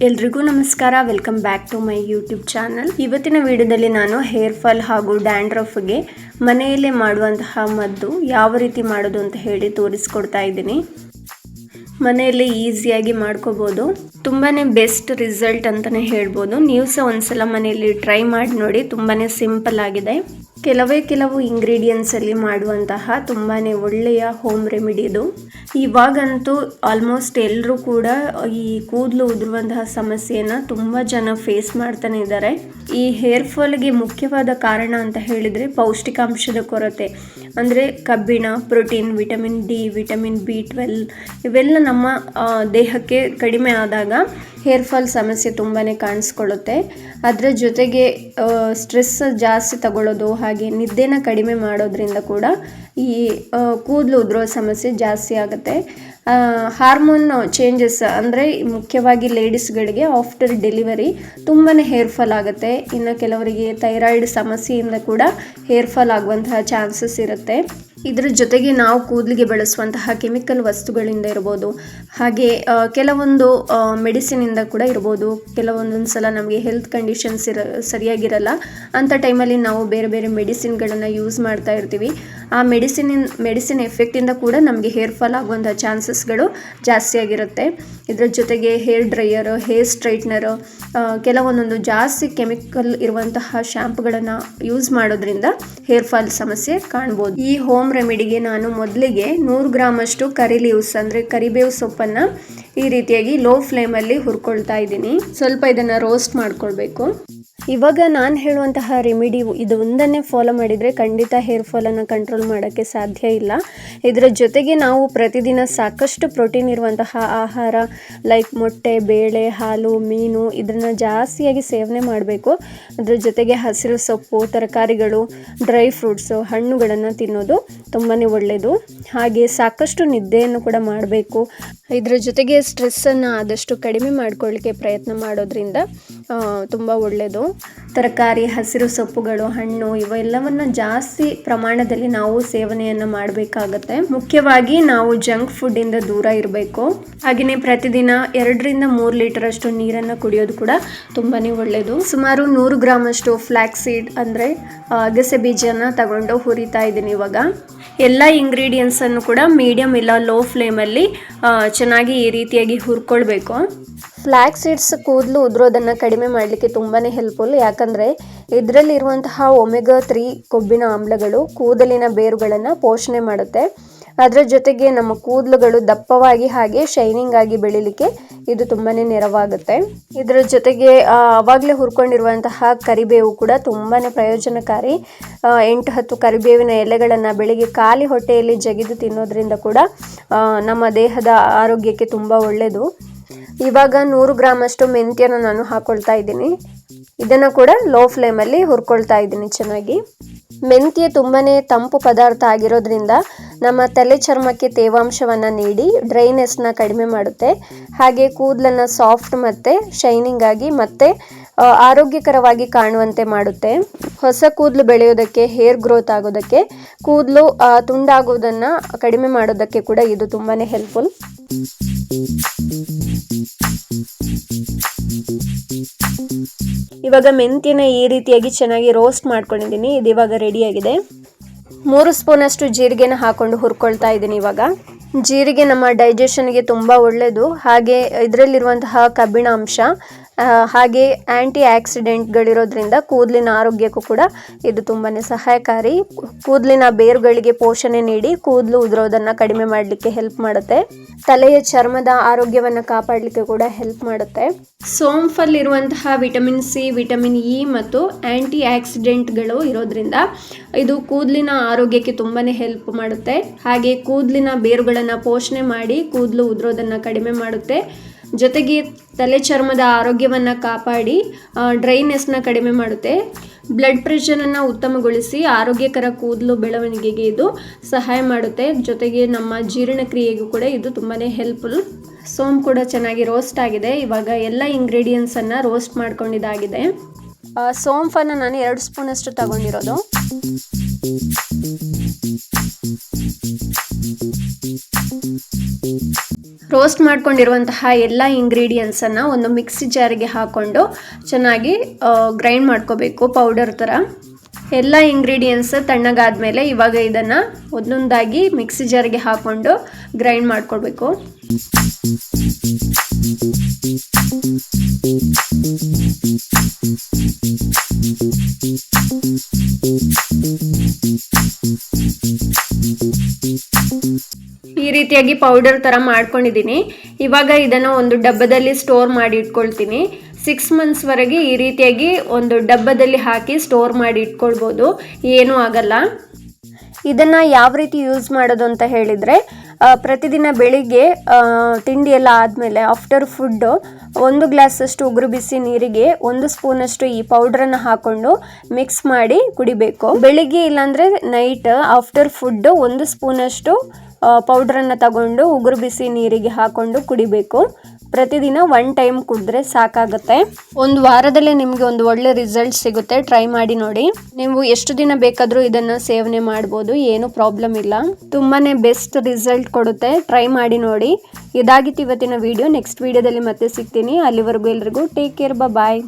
ಎಲ್ರಿಗೂ ನಮಸ್ಕಾರ. Welcome back to my YouTube channel. ಇವತ್ತಿನ ವಿಡಿಯೋದಲ್ಲಿ ನಾನು ಹೇರ್ ಫಾಲ್ ಹಾಗೂ ಡ್ಯಾಂಡ್ರಫ್ಗೆ ಮನೆಯಲ್ಲೇ ಮಾಡುವಂತಹ ಮದ್ದು ಯಾವ ರೀತಿ ಮಾಡೋದು ಅಂತ ಹೇಳಿ ತೋರಿಸ್ಕೊಡ್ತಾ ಇದ್ದೀನಿ. ಮನೆಯಲ್ಲಿ ಈಸಿಯಾಗಿ ಮಾಡ್ಕೋಬೋದು. ತುಂಬಾ ಬೆಸ್ಟ್ ರಿಸಲ್ಟ್ ಅಂತಲೇ ಹೇಳ್ಬೋದು. ನೀವು ಸಹ ಒಂದ್ಸಲ ಮನೆಯಲ್ಲಿ ಟ್ರೈ ಮಾಡಿ ನೋಡಿ. ತುಂಬಾ ಸಿಂಪಲ್ ಆಗಿದೆ. ಕೆಲವು ಇಂಗ್ರೀಡಿಯೆಂಟ್ಸಲ್ಲಿ ಮಾಡುವಂತಹ ತುಂಬಾ ಒಳ್ಳೆಯ ಹೋಮ್ ರೆಮಿಡಿ ಇದು. ಇವಾಗಂತೂ ಆಲ್ಮೋಸ್ಟ್ ಎಲ್ಲರೂ ಕೂಡ ಈ ಕೂದಲು ಉದುರುವಂತಹ ಸಮಸ್ಯೆಯನ್ನು ತುಂಬ ಜನ ಫೇಸ್ ಮಾಡ್ತಾನೆ ಇದ್ದಾರೆ. ಈ ಹೇರ್ ಫಾಲ್ಗೆ ಮುಖ್ಯವಾದ ಕಾರಣ ಅಂತ ಹೇಳಿದರೆ ಪೌಷ್ಟಿಕಾಂಶದ ಕೊರತೆ. ಅಂದರೆ ಕಬ್ಬಿಣ, protein, vitamin D, vitamin B12 ಇವೆಲ್ಲ ನಮ್ಮ ದೇಹಕ್ಕೆ ಕಡಿಮೆ ಆದಾಗ ಹೇರ್ ಫಾಲ್ ಸಮಸ್ಯೆ ತುಂಬಾ ಕಾಣಿಸ್ಕೊಳ್ಳುತ್ತೆ. ಅದರ ಜೊತೆಗೆ ಸ್ಟ್ರೆಸ್ ಜಾಸ್ತಿ ತಗೊಳ್ಳೋದು ಹಾಗೆ ನಿದ್ದೆನ ಕಡಿಮೆ ಮಾಡೋದ್ರಿಂದ ಕೂಡ ಈ ಕೂದಲು ಉದುರೋ ಸಮಸ್ಯೆ ಜಾಸ್ತಿ ಆಗುತ್ತೆ. ಹಾರ್ಮೋನ್ ಚೇಂಜಸ್ ಅಂದರೆ ಮುಖ್ಯವಾಗಿ ಲೇಡೀಸ್ಗಳಿಗೆ ಆಫ್ಟರ್ ಡೆಲಿವರಿ ತುಂಬಾ ಹೇರ್ ಫಾಲ್ ಆಗುತ್ತೆ. ಇನ್ನು ಕೆಲವರಿಗೆ ಥೈರಾಯ್ಡ್ ಸಮಸ್ಯೆಯಿಂದ ಕೂಡ ಹೇರ್ ಫಾಲ್ ಆಗುವಂತಹ ಚಾನ್ಸಸ್ ಇರುತ್ತೆ. ಇದರ ಜೊತೆಗೆ ನಾವು ಕೂದಲಿಗೆ ಬಳಸುವಂತಹ ಕೆಮಿಕಲ್ ವಸ್ತುಗಳಿಂದ ಇರ್ಬೋದು, ಹಾಗೆ ಕೆಲವೊಂದು ಮೆಡಿಸಿನಿಂದ ಕೂಡ ಇರ್ಬೋದು. ಕೆಲವೊಂದೊಂದು ಸಲ ನಮಗೆ ಹೆಲ್ತ್ ಕಂಡೀಷನ್ಸ್ ಸರಿಯಾಗಿರಲ್ಲ. ಅಂಥ ಟೈಮಲ್ಲಿ ನಾವು ಬೇರೆ ಬೇರೆ ಮೆಡಿಸಿನ್ಗಳನ್ನು ಯೂಸ್ ಮಾಡ್ತಾ ಇರ್ತೀವಿ. ಆ ಮೆಡಿಸಿನ್ ಎಫೆಕ್ಟಿಂದ ಕೂಡ ನಮಗೆ ಹೇರ್ ಫಾಲ್ ಆಗುವಂಥ ಚಾನ್ಸಸ್ಗಳು ಜಾಸ್ತಿ ಆಗಿರುತ್ತೆ. ಇದರ ಜೊತೆಗೆ ಹೇರ್ ಡ್ರೈಯರು, ಹೇರ್ ಸ್ಟ್ರೈಟ್ನರು, ಕೆಲವೊಂದೊಂದು ಜಾಸ್ತಿ ಕೆಮಿಕಲ್ ಇರುವಂತಹ ಶ್ಯಾಂಪುಗಳನ್ನು ಯೂಸ್ ಮಾಡೋದ್ರಿಂದ ಹೇರ್ ಫಾಲ್ ಸಮಸ್ಯೆ ಕಾಣ್ಬೋದು. ಈ ಹೋಮ್ ರೆಮಿಡಿಗೆ ನಾನು ಮೊದಲಿಗೆ 100 ಗ್ರಾಮಷ್ಟು ಕರಿ ಲೀವ್ಸ್ ಅಂದರೆ ಕರಿಬೇವು ಸೊಪ್ಪನ್ನು ಈ ರೀತಿಯಾಗಿ ಲೋ ಫ್ಲೇಮಲ್ಲಿ ಹುರ್ಕೊಳ್ತಾ ಇದ್ದೀನಿ. ಸ್ವಲ್ಪ ಇದನ್ನು ರೋಸ್ಟ್ ಮಾಡ್ಕೊಳ್ಬೇಕು. ಇವಾಗ ನಾನು ಹೇಳುವಂತಹ ರೆಮಿಡಿ ಇದು ಒಂದನ್ನೇ ಫಾಲೋ ಮಾಡಿದರೆ ಖಂಡಿತ ಹೇರ್ ಫಾಲನ್ನು ಕಂಟ್ರೋಲ್ ಮಾಡೋಕ್ಕೆ ಸಾಧ್ಯ ಇಲ್ಲ. ಇದರ ಜೊತೆಗೆ ನಾವು ಪ್ರತಿದಿನ ಸಾಕಷ್ಟು ಪ್ರೋಟೀನ್ ಇರುವಂತಹ ಆಹಾರ ಲೈಕ್ ಮೊಟ್ಟೆ, ಬೇಳೆ, ಹಾಲು, ಮೀನು ಇದನ್ನು ಜಾಸ್ತಿಯಾಗಿ ಸೇವನೆ ಮಾಡಬೇಕು. ಅದರ ಜೊತೆಗೆ ಹಸಿರು ಸೊಪ್ಪು, ತರಕಾರಿಗಳು, ಡ್ರೈ ಫ್ರೂಟ್ಸು, ಹಣ್ಣುಗಳನ್ನು ತಿನ್ನೋದು ತುಂಬಾ ಒಳ್ಳೆಯದು. ಹಾಗೆ ಸಾಕಷ್ಟು ನಿದ್ದೆಯನ್ನು ಕೂಡ ಮಾಡಬೇಕು. ಇದರ ಜೊತೆಗೆ ಸ್ಟ್ರೆಸ್ಸನ್ನು ಆದಷ್ಟು ಕಡಿಮೆ ಮಾಡ್ಕೊಳ್ಳಿಕ್ಕೆ ಪ್ರಯತ್ನ ಮಾಡೋದ್ರಿಂದ ತುಂಬ ಒಳ್ಳೆಯದು. ತರಕಾರಿ, ಹಸಿರು ಸೊಪ್ಪುಗಳು, ಹಣ್ಣು ಇವೆಲ್ಲವನ್ನು ಜಾಸ್ತಿ ಪ್ರಮಾಣದಲ್ಲಿ ನಾವು ಸೇವನೆಯನ್ನು ಮಾಡಬೇಕಾಗತ್ತೆ. ಮುಖ್ಯವಾಗಿ ನಾವು ಜಂಕ್ ಫುಡ್ಡಿಂದ ದೂರ ಇರಬೇಕು. ಹಾಗೆಯೇ ಪ್ರತಿದಿನ 2 ರಿಂದ 3 ಲೀಟರ್ ಅಷ್ಟು ನೀರನ್ನು ಕುಡಿಯೋದು ಕೂಡ ತುಂಬಾ ಒಳ್ಳೆಯದು. ಸುಮಾರು 100 ಗ್ರಾಮಷ್ಟು ಫ್ಲ್ಯಾಕ್ಸ್ ಸೀಡ್ ಅಂದರೆ ಅಗಸೆ ಬೀಜನ ತಗೊಂಡು ಹುರಿತಾ ಇದ್ದೀನಿ. ಇವಾಗ ಎಲ್ಲ ಇಂಗ್ರೀಡಿಯೆಂಟ್ಸನ್ನು ಕೂಡ ಮೀಡಿಯಮ್ ಇಲ್ಲ ಲೋ ಫ್ಲೇಮಲ್ಲಿ ಚೆನ್ನಾಗಿ ಈ ರೀತಿಯಾಗಿ ಹುರ್ಕೊಳ್ಬೇಕು. ಫ್ಲ್ಯಾಕ್ಸ್ ಸೀಡ್ಸ್ ಕೂದಲು ಉದುರೋದನ್ನು ಕಡಿಮೆ ಮಾಡಲಿಕ್ಕೆ ತುಂಬಾ ಹೆಲ್ಪ್ಫುಲ್. ಯಾಕಂದರೆ ಇದರಲ್ಲಿರುವಂತಹ ಒಮೆಗಾ 3 ಕೊಬ್ಬಿನ ಆಮ್ಲಗಳು ಕೂದಲಿನ ಬೇರುಗಳನ್ನು ಪೋಷಣೆ ಮಾಡುತ್ತೆ. ಅದರ ಜೊತೆಗೆ ನಮ್ಮ ಕೂದಲುಗಳು ದಪ್ಪವಾಗಿ ಹಾಗೆ ಶೈನಿಂಗ್ ಆಗಿ ಬೆಳಿಲಿಕ್ಕೆ ಇದು ತುಂಬಾ ನೆರವಾಗುತ್ತೆ. ಇದರ ಜೊತೆಗೆ ಆವಾಗಲೇ ಹುರ್ಕೊಂಡಿರುವಂತಹ ಕರಿಬೇವು ಕೂಡ ತುಂಬಾ ಪ್ರಯೋಜನಕಾರಿ. 8-10 ಕರಿಬೇವಿನ ಎಲೆಗಳನ್ನು ಬೆಳಿಗ್ಗೆ ಖಾಲಿ ಹೊಟ್ಟೆಯಲ್ಲಿ ಜಗಿದು ತಿನ್ನೋದ್ರಿಂದ ಕೂಡ ನಮ್ಮ ದೇಹದ ಆರೋಗ್ಯಕ್ಕೆ ತುಂಬ ಒಳ್ಳೆಯದು. ಇವಾಗ 100 ಗ್ರಾಮಷ್ಟು ಮೆಂತ್ಯನ ನಾನು ಹಾಕೊಳ್ತಾ ಇದ್ದೀನಿ. ಇದನ್ನು ಕೂಡ ಲೋ ಫ್ಲೇಮಲ್ಲಿ ಹುರ್ಕೊಳ್ತಾ ಇದ್ದೀನಿ ಚೆನ್ನಾಗಿ. ಮೆಂತ್ಯ ತುಂಬಾ ತಂಪು ಪದಾರ್ಥ ಆಗಿರೋದ್ರಿಂದ ನಮ್ಮ ತಲೆ ಚರ್ಮಕ್ಕೆ ತೇವಾಂಶವನ್ನು ನೀಡಿ ಡ್ರೈನೆಸ್ನ ಕಡಿಮೆ ಮಾಡುತ್ತೆ. ಹಾಗೆ ಕೂದಲನ್ನು ಸಾಫ್ಟ್ ಮತ್ತು ಶೈನಿಂಗ್ ಆಗಿ ಮತ್ತು ಆರೋಗ್ಯಕರವಾಗಿ ಕಾಣುವಂತೆ ಮಾಡುತ್ತೆ. ಹೊಸ ಕೂದಲು ಬೆಳೆಯೋದಕ್ಕೆ, ಹೇರ್ ಗ್ರೋತ್ ಆಗೋದಕ್ಕೆ, ಕೂದಲು ತುಂಡಾಗೋದನ್ನು ಕಡಿಮೆ ಮಾಡೋದಕ್ಕೆ ಕೂಡ ಇದು ತುಂಬಾ ಹೆಲ್ಪ್ಫುಲ್. ಇವಾಗ ಮೆಂತ್ಯನ ಈ ರೀತಿಯಾಗಿ ಚೆನ್ನಾಗಿ ರೋಸ್ಟ್ ಮಾಡ್ಕೊಂಡಿದ್ದೀನಿ. ಇದು ಇವಾಗ ರೆಡಿಯಾಗಿದೆ. 3 ಸ್ಪೂನಷ್ಟು ಜೀರಿಗೆನ ಹಾಕೊಂಡು ಹುರ್ಕೊಳ್ತಾ ಇದ್ದೀನಿ. ಇವಾಗ ಜೀರಿಗೆ ನಮ್ಮ ಡೈಜೆಷನ್ಗೆ ತುಂಬ ಒಳ್ಳೆಯದು. ಹಾಗೆ ಇದರಲ್ಲಿರುವಂತಹ ಕಬ್ಬಿಣ ಅಂಶ ಹಾಗೆ ಆ್ಯಂಟಿ ಆಕ್ಸಿಡೆಂಟ್ಗಳಿರೋದ್ರಿಂದ ಕೂದಲಿನ ಆರೋಗ್ಯಕ್ಕೂ ಕೂಡ ಇದು ತುಂಬಾ ಸಹಾಯಕಾರಿ. ಕೂದಲಿನ ಬೇರುಗಳಿಗೆ ಪೋಷಣೆ ನೀಡಿ ಕೂದಲು ಉದುರೋದನ್ನು ಕಡಿಮೆ ಮಾಡಲಿಕ್ಕೆ ಹೆಲ್ಪ್ ಮಾಡುತ್ತೆ. ತಲೆಯ ಚರ್ಮದ ಆರೋಗ್ಯವನ್ನು ಕಾಪಾಡಲಿಕ್ಕೆ ಕೂಡ ಹೆಲ್ಪ್ ಮಾಡುತ್ತೆ. ಸೋಂಫಲ್ಲಿರುವಂತಹ ವಿಟಮಿನ್ ಸಿ, ವಿಟಮಿನ್ ಇ ಮತ್ತು ಆ್ಯಂಟಿ ಆಕ್ಸಿಡೆಂಟ್ಗಳು ಇರೋದ್ರಿಂದ ಇದು ಕೂದಲಿನ ಆರೋಗ್ಯಕ್ಕೆ ತುಂಬಾ ಹೆಲ್ಪ್ ಮಾಡುತ್ತೆ. ಹಾಗೆ ಕೂದಲಿನ ಬೇರುಗಳನ್ನು ಪೋಷಣೆ ಮಾಡಿ ಕೂದಲು ಉದುರೋದನ್ನು ಕಡಿಮೆ ಮಾಡುತ್ತೆ. ಜೊತೆಗೆ ತಲೆ ಚರ್ಮದ ಆರೋಗ್ಯವನ್ನು ಕಾಪಾಡಿ ಡ್ರೈನೆಸ್ನ ಕಡಿಮೆ ಮಾಡುತ್ತೆ. ಬ್ಲಡ್ ಪ್ರೆಷರನ್ನು ಉತ್ತಮಗೊಳಿಸಿ ಆರೋಗ್ಯಕರ ಕೂದಲು ಬೆಳವಣಿಗೆಗೆ ಇದು ಸಹಾಯ ಮಾಡುತ್ತೆ. ಜೊತೆಗೆ ನಮ್ಮ ಜೀರ್ಣಕ್ರಿಯೆಗೂ ಕೂಡ ಇದು ತುಂಬಾ ಹೆಲ್ಪ್ಫುಲ್. ಸೋಂಪು ಕೂಡ ಚೆನ್ನಾಗಿ ರೋಸ್ಟ್ ಆಗಿದೆ. ಇವಾಗ ಎಲ್ಲ ಇಂಗ್ರೀಡಿಯೆಂಟ್ಸನ್ನು ರೋಸ್ಟ್ ಮಾಡ್ಕೊಂಡಿದ್ದಾಗಿದೆ. ಸೋಂಪನ್ನು ನಾನು 2 ಸ್ಪೂನಷ್ಟು ತಗೊಂಡಿರೋದು. ರೋಸ್ಟ್ ಮಾಡ್ಕೊಂಡಿರುವಂತಹ ಎಲ್ಲ ಇಂಗ್ರೀಡಿಯೆಂಟ್ಸನ್ನು ಒಂದು ಮಿಕ್ಸಿ ಜಾರಿಗೆ ಹಾಕ್ಕೊಂಡು ಚೆನ್ನಾಗಿ ಗ್ರೈಂಡ್ ಮಾಡ್ಕೋಬೇಕು ಪೌಡರ್ ಥರ. ಎಲ್ಲ ಇಂಗ್ರೀಡಿಯೆಂಟ್ಸ್ ತಣ್ಣಗಾದ್ಮೇಲೆ ಇವಾಗ ಇದನ್ನು ಒಂದೊಂದಾಗಿ ಮಿಕ್ಸಿ ಜಾರಿಗೆ ಹಾಕ್ಕೊಂಡು ಗ್ರೈಂಡ್ ಮಾಡ್ಕೊಳ್ಬೇಕು. ಈ ರೀತಿಯಾಗಿ ಪೌಡರ್ ಥರ ಮಾಡ್ಕೊಂಡಿದ್ದೀನಿ. ಇವಾಗ ಇದನ್ನು ಒಂದು ಡಬ್ಬದಲ್ಲಿ ಸ್ಟೋರ್ ಮಾಡಿ ಇಟ್ಕೊಳ್ತೀನಿ. 6 ಮಂತ್ಸ್ವರೆಗೆ ಈ ರೀತಿಯಾಗಿ ಒಂದು ಡಬ್ಬದಲ್ಲಿ ಹಾಕಿ ಸ್ಟೋರ್ ಮಾಡಿ ಇಟ್ಕೊಳ್ಬೋದು, ಏನೂ ಆಗಲ್ಲ. ಇದನ್ನು ಯಾವ ರೀತಿ ಯೂಸ್ ಮಾಡೋದು ಅಂತ ಹೇಳಿದರೆ, ಪ್ರತಿದಿನ ಬೆಳಿಗ್ಗೆ ತಿಂಡಿ ಎಲ್ಲ ಆದಮೇಲೆ ಆಫ್ಟರ್ ಫುಡ್ಡು 1 ಗ್ಲಾಸಷ್ಟು ಉಗುರು ಬಿಸಿ ನೀರಿಗೆ 1 ಸ್ಪೂನಷ್ಟು ಈ ಪೌಡ್ರನ್ನು ಹಾಕ್ಕೊಂಡು ಮಿಕ್ಸ್ ಮಾಡಿ ಕುಡಿಬೇಕು. ಬೆಳಿಗ್ಗೆ ಇಲ್ಲಾಂದರೆ ನೈಟ್ ಆಫ್ಟರ್ ಫುಡ್ಡು 1 ಸ್ಪೂನಷ್ಟು ಪೌಡ್ರನ್ನು ತಗೊಂಡು ಉಗುರು ಬಿಸಿ ನೀರಿಗೆ ಹಾಕ್ಕೊಂಡು ಕುಡಿಬೇಕು. ಪ್ರತಿದಿನ 1 ಟೈಮ್ ಕುಡಿದ್ರೆ ಸಾಕಾಗುತ್ತೆ. ಒಂದು ವಾರದಲ್ಲೇ ನಿಮಗೆ ಒಂದು ಒಳ್ಳೆ ರಿಸಲ್ಟ್ ಸಿಗುತ್ತೆ. ಟ್ರೈ ಮಾಡಿ ನೋಡಿ. ನೀವು ಎಷ್ಟು ದಿನ ಬೇಕಾದರೂ ಇದನ್ನು ಸೇವನೆ ಮಾಡ್ಬೋದು, ಏನು ಪ್ರಾಬ್ಲಮ್ ಇಲ್ಲ. ತುಂಬಾ ಬೆಸ್ಟ್ ರಿಸಲ್ಟ್ ಕೊಡುತ್ತೆ. ಟ್ರೈ ಮಾಡಿ ನೋಡಿ. ಇದಾಗಿತ್ತು ಇವತ್ತಿನ ವಿಡಿಯೋ. ನೆಕ್ಸ್ಟ್ ವಿಡಿಯೋದಲ್ಲಿ ಮತ್ತೆ ಸಿಗ್ತೀನಿ. ಅಲ್ಲಿವರೆಗೂ ಎಲ್ರಿಗೂ ಟೇಕ್ ಕೇರ್, ಬಾಯ್.